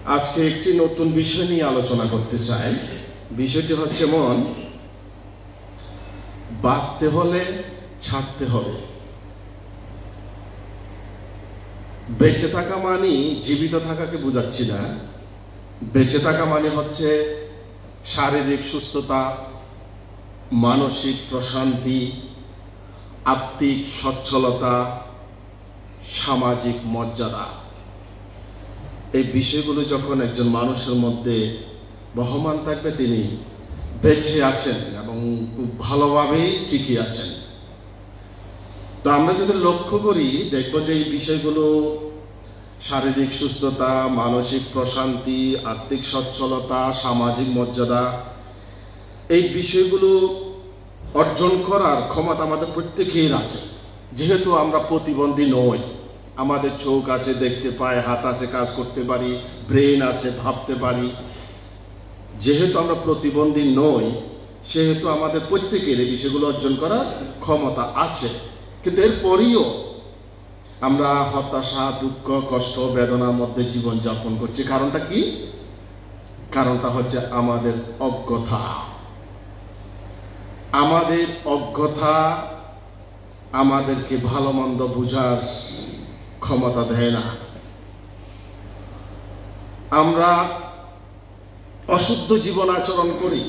আজকে একটি নতুন বিষয় নিয়ে আলোচনা করতে চাই। বিষয়টি হচ্ছে মন বাঁচতে হলে ছাড়তে হবে। বেঁচে থাকা মানে জীবিত থাকাকে বোঝাচ্ছি না। বেঁচে থাকা মানে হচ্ছে শারীরিক সুস্থতা, মানসিক প্রশান্তি, আত্মিক সচ্ছলতা, সামাজিক মর্যাদা। এই বিষয়গুলো যখন একজন মানুষের মধ্যে বহমান থাকবে, তিনি বেঁচে আছেন এবং খুব ভালোভাবেই টিকে আছেন। তো আমরা যদি লক্ষ্য করি, দেখব যে এই বিষয়গুলো শারীরিক সুস্থতা, মানসিক প্রশান্তি, আত্মিক সচ্ছলতা, সামাজিক মর্যাদা, এই বিষয়গুলো অর্জন করার ক্ষমতা আমাদের প্রত্যেকের আছে। যেহেতু আমরা প্রতিবন্ধী নই, আমাদের চোখ আছে, দেখতে পাই, হাত আছে, কাজ করতে পারি, ব্রেন আছে, ভাবতে পারি। যেহেতু আমরা প্রতিবন্ধী নই, সেহেতু আমাদের প্রত্যেকের এই বিষয়গুলো অর্জন করার ক্ষমতা আছে। কিন্তু এরপরেও আমরা হতাশা, দুঃখ, কষ্ট, বেদনার মধ্যে জীবনযাপন করছি। কারণটা কি? কারণটা হচ্ছে আমাদের অজ্ঞতা। আমাদের অজ্ঞতা আমাদেরকে ভালো মন্দ বোঝার ক্ষমতা দেয় না। আমরা অশুদ্ধ জীবন আচরণ করি।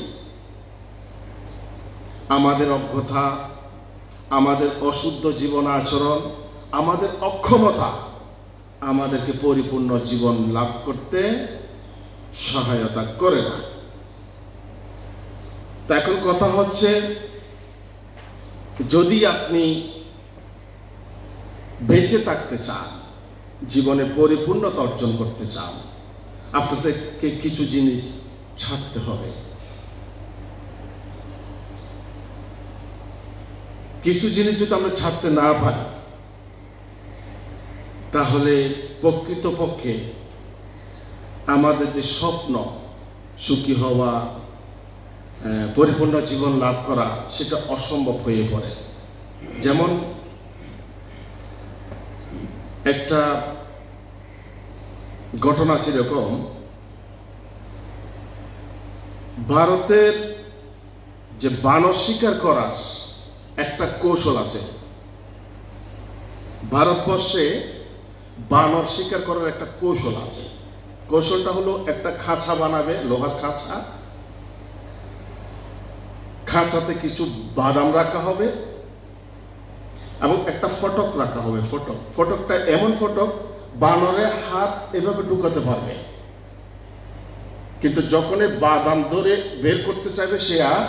আমাদের অজ্ঞতা, আমাদের অশুদ্ধ জীবন আচরণ, আমাদের অক্ষমতা আমাদেরকে পরিপূর্ণ জীবন লাভ করতে সহায়তা করে না। তা এখন কথা হচ্ছে, যদি আপনি বেঁচে থাকতে চান, জীবনে পরিপূর্ণতা অর্জন করতে চান, আপনাদেরকে কিছু জিনিস ছাড়তে হবে। কিছু জিনিস যদি আমরা ছাড়তে না পারি, তাহলে প্রকৃতপক্ষে আমাদের যে স্বপ্ন, সুখী হওয়া, পরিপূর্ণ জীবন লাভ করা, সেটা অসম্ভব হয়ে পড়ে। যেমন একটা ঘটনা আছে এরকম, ভারতের যে বানর শিকার করার একটা কৌশল আছে। ভারতবর্ষে বানর শিকার করার একটা কৌশল আছে। কৌশলটা হলো, একটা খাঁচা বানাবে, লোহার খাঁচা। খাঁচাতে কিছু বাদাম রাখা হবে এবং একটা ফটক রাখা হবে। ফটকটা এমন ফটক, বানরের হাত এভাবে ঢুকাতে পারবে, কিন্তু যখনই বাদাম ধরে বের করতে চাইবে, সে আর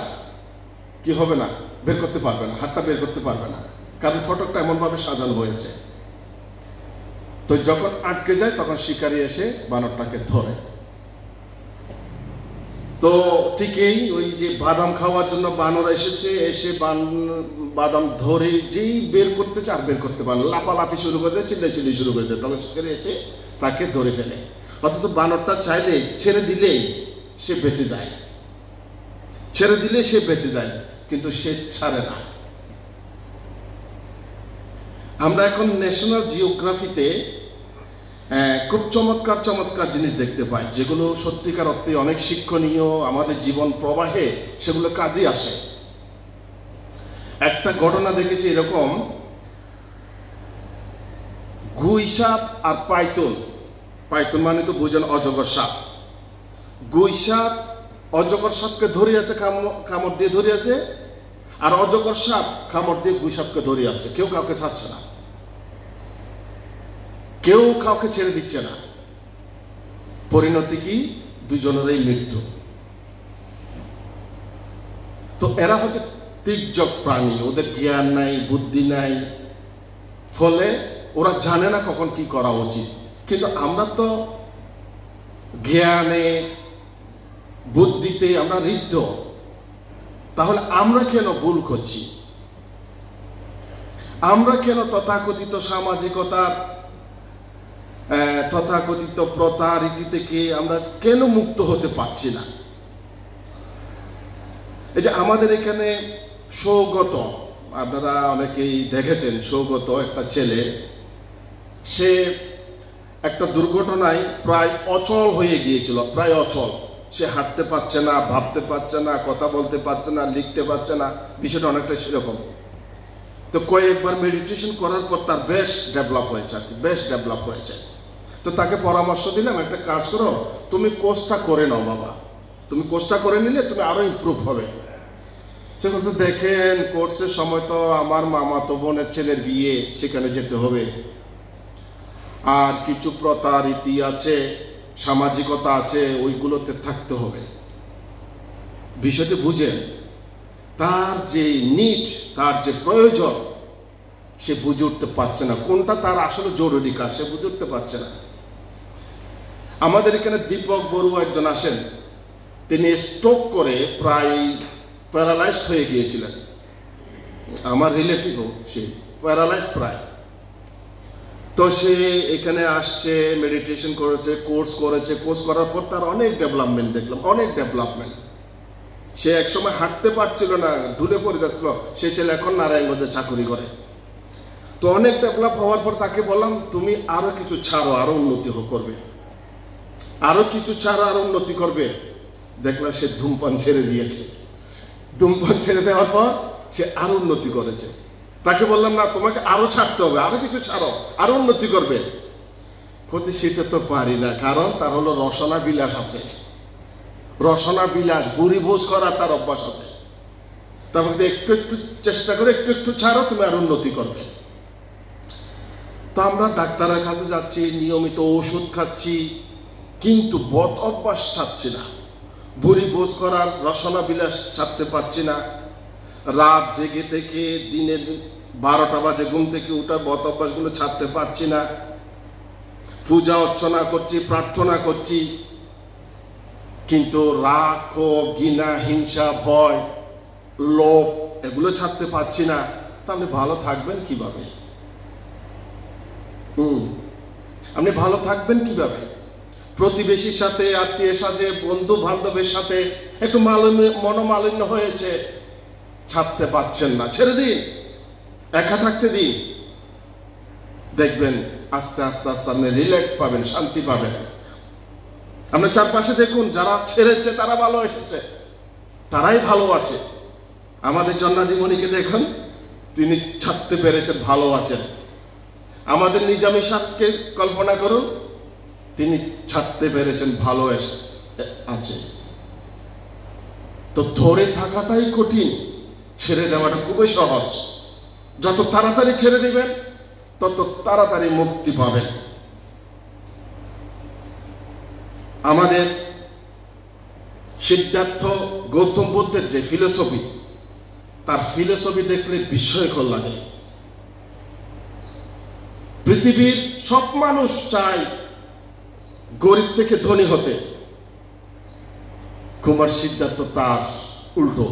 কি হবে না, বের করতে পারবে না, হাতটা বের করতে পারবে না, কারণ ফটকটা এমন ভাবে সাজানো হয়েছে। তো যখন আটকে যায়, তখন শিকারী এসে বানরটাকে ধরে। তো ঠিকই ওই যে বাদাম খাওয়ার জন্য বানর এসেছে, এসে বাদাম ধরে যেই বের করতে চায়, আর বের করতে পারে না, লাফালাফি শুরু করে দেয়, চিল্লাচিল্লি শুরু করে দেয়। তখন শিকারী এসে তাকে ধরে ফেলে। অথচ বানরটা চাইলে ছেড়ে দিলেই সে বেঁচে যায়, ছেড়ে দিলে সে বেঁচে যায়, কিন্তু সে ছাড়ে না। আমরা এখন ন্যাশনাল জিওগ্রাফিতে খুব চমৎকার চমৎকার জিনিস দেখতে পাই, যেগুলো সত্যিকার অর্থে অনেক শিক্ষণীয়, আমাদের জীবন প্রবাহে সেগুলো কাজে আসে। একটা ঘটনা দেখেছি এরকম, গুই সাপ আর পাইথন। পাইথন মানে তো বুঝেন অজগর সাপ। গুই সাপ অজগর সাপকে ধরে আছে, কামড় দিয়ে ধরে আছে, আর অজগর সাপ কামড় দিয়ে গুই সাপকে ধরে আছে। কেউ কাউকে ছাড়ছে না, কেউ কাউকে ছেড়ে দিচ্ছে না। পরিণতি কি? দুজনেরই মৃত্যু। তো এরা হচ্ছে তির্যক প্রাণী, ওদের জ্ঞান নাই, বুদ্ধি নাই, ফলে ওরা জানে না কখন কি করা উচিত। কিন্তু আমরা তো জ্ঞানে, বুদ্ধিতে আমরা ঋদ্ধ। তাহলে আমরা কেন ভুল করছি? আমরা কেন তথাকথিত সামাজিকতার, তথাকথিত প্রথা রীতি থেকে আমরা কেন মুক্ত হতে পারছি না? এই যে আমাদের এখানে সৌগত, আপনারা অনেকেই দেখেছেন, সৌগত একটা ছেলে, সে একটা দুর্ঘটনায় প্রায় অচল হয়ে গিয়েছিল, প্রায় অচল। সে হাঁটতে পারছে না, ভাবতে পারছে না, কথা বলতে পারছে না, লিখতে পারছে না, বিষয়টা অনেকটা সেরকম। তো কয়েকবার মেডিটেশন করার পর তার বেশ ডেভেলপ হয়েছে, আর কি বেশ ডেভেলপ হয়েছে। তো তাকে পরামর্শ দিলাম, একটা কাজ করো, তুমি কোর্সটা করে নাও বাবা, তুমি কোর্সটা করে নিলে তুমি আরো ইমপ্রুভ হবে। সে বলছে, দেখেন কোর্সের সময় তো আমার মামাতো বোনের ছেলের বিয়ে, সেখানে যেতে হবে, আর কিছু প্রথা রীতি আছে, সামাজিকতা আছে, ওইগুলোতে থাকতে হবে। বিষয়টি বুঝেন, তার যে নিড, তার যে প্রয়োজন, সে বুঝে উঠতে পারছে না কোনটা তার আসলে জরুরি কাজ, সে বুঝে উঠতে পারছে না। আমাদের এখানে দীপক বড়ুয়া একজন আসেন, তিনি স্ট্রোক করে প্রায় প্যারালাইজড হয়ে গিয়েছিলেন। আমার রিলেটিভও সে প্যারালাইজড প্রায়। তো সে এখানে আসছে, মেডিটেশন করেছে, কোর্স করেছে, কোর্স করার পর তার অনেক ডেভেলপমেন্ট দেখলাম, অনেক ডেভেলপমেন্ট। সে একসময় হাঁটতে পারছিল না, ঢুলে পড়ে যাচ্ছিল, সে ছেলে এখন নারায়ণগঞ্জে চাকরি করে। তো অনেক ডেভেলপ হওয়ার পর তাকে বললাম, তুমি আরো কিছু ছাড়ো, আরো উন্নতি করবে, আরো কিছু ছাড়ো, আরো উন্নতি করবে। দেখলাম সে ধূমপান ছেড়ে দিয়েছে। ধূমপান ছেড়ে দেওয়ার পর সে আরো উন্নতি করেছে। তাকে বললাম, না, তোমাকে আরো ছাড়তে হবে, আরো কিছু ছাড়ো, আরো উন্নতি করবে। ক্ষতি সেটা তো পারি না, কারণ তার হলো রসনা বিলাস আছে, রসনা বিলাস, বুড়ি ভোজ করা তার অভ্যাস আছে। তারপরে একটু একটু চেষ্টা করে একটু একটু ছাড়ো, তুমি আরো উন্নতি করবে। তো আমরা ডাক্তারের কাছে যাচ্ছি, নিয়মিত ওষুধ খাচ্ছি, কিন্তু বদ অভ্যাস ছাড়ছি না। বুড়ি ভোজ করার রসনা বিলাস ছাড়তে পারছি না। রাত জেগে থেকে দিনের 12টা বাজে ঘুম থেকে উঠার বদ অভ্যাসগুলো ছাড়তে পারছি না। পূজা অর্চনা করছি, প্রার্থনা করছি, কিন্তু রাগ, ঘৃণা, হিংসা, ভয়, লোভ এগুলো ছাড়তে পারছি না। তা আপনি ভালো থাকবেন কিভাবে? আপনি ভালো থাকবেন কিভাবে? প্রতিবেশীর সাথে, আত্মীয়ের সাথে, বন্ধু বান্ধবের সাথে একটু মনোমালিন্য হয়েছে, ছাড়তে পারছেন না, ছেড়ে দিন, একা থাকতে দিন। দেখবেন আস্তে আস্তে আস্তে আপনি রিল্যাক্স পাবেন, শান্তি পাবেন। আপনি চারপাশে দেখুন, যারা ছেড়েছে তারা ভালো এসেছে, তারাই ভালো আছে। আমাদের জন্নাদিমণিকে দেখুন, তিনি ছাড়তে পেরেছেন, ভালো আছেন। আমাদের নিজামী সাহেবকে কল্পনা করুন, তিনি ছাড়তে পেরেছেন, ভালো আছে। তো ধরে থাকাটাই কঠিন, ছেড়ে দেওয়াটা খুবই সহজ। যত তাড়াতাড়ি ছেড়ে দিবেন, তত তাড়াতাড়ি মুক্তি পাবেন। আমাদের সিদ্ধার্থ গৌতম বুদ্ধের যে ফিলোসফি, তার ফিলোসফি দেখলে বিস্ময়কর লাগে। পৃথিবীর সব মানুষ চায় গরিব থেকে ধনী হতে, কুমার সিদ্ধার্থ তার উল্টো।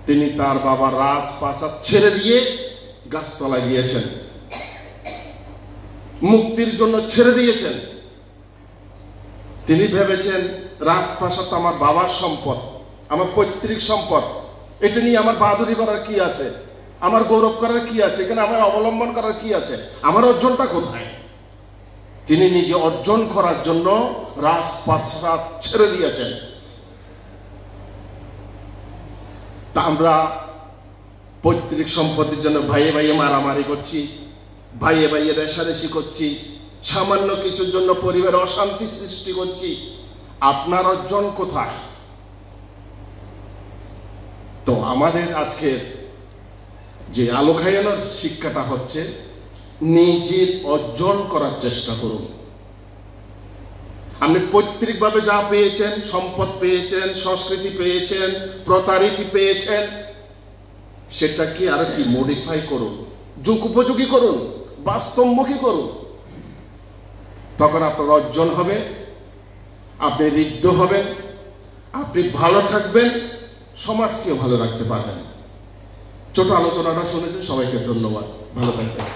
তিনি তার বাবার রাজপ্রাসাদ ছেড়ে দিয়ে গাছতলায় গিয়েছেন, মুক্তির জন্য ছেড়ে দিয়েছেন। তিনি ভেবেছেন রাজপ্রাসাদ আমার বাবার সম্পদ, আমার পৈতৃক সম্পদ, এটা নিয়ে আমার বাহাদুরি করার কি আছে, আমার গৌরব করার কি আছে, এখানে আমার অবলম্বন করার কি আছে, আমার অর্জনটা কোথায়? তিনি নিজে অর্জন করার জন্য রাজপ্রাসাদ ছেড়ে দিয়েছেন। তা আমরা পৈতৃক সম্পত্তির জন্য ভাইয়ে ভাইয়ে মারামারি করছি, ভাইয়ে ভাইয়ে রেষারেষি করছি, সামান্য কিছুর জন্য পরিবারে অশান্তি সৃষ্টি করছি। আপনার অর্জন কোথায়? তো আমাদের আজকের যে আলো খায়ানোর শিক্ষাটা হচ্ছে, নিজের অর্জন করার চেষ্টা করুন। আপনি পৈতৃকভাবে যা পেয়েছেন, সম্পদ পেয়েছেন, সংস্কৃতি পেয়েছেন, প্রথারীতি পেয়েছেন, সেটাকে আর কি মডিফাই করুন, যুগ উপযোগী করুন, বাস্তবমুখী করুন। তখন আপনার অর্জন হবে, আপনি ঋদ্ধ হবেন, আপনি ভালো থাকবেন, সমাজকেও ভালো রাখতে পারবেন। ছোট আলোচনাটা শুনেছেন, সবাইকে ধন্যবাদ, ভালো থাকবেন।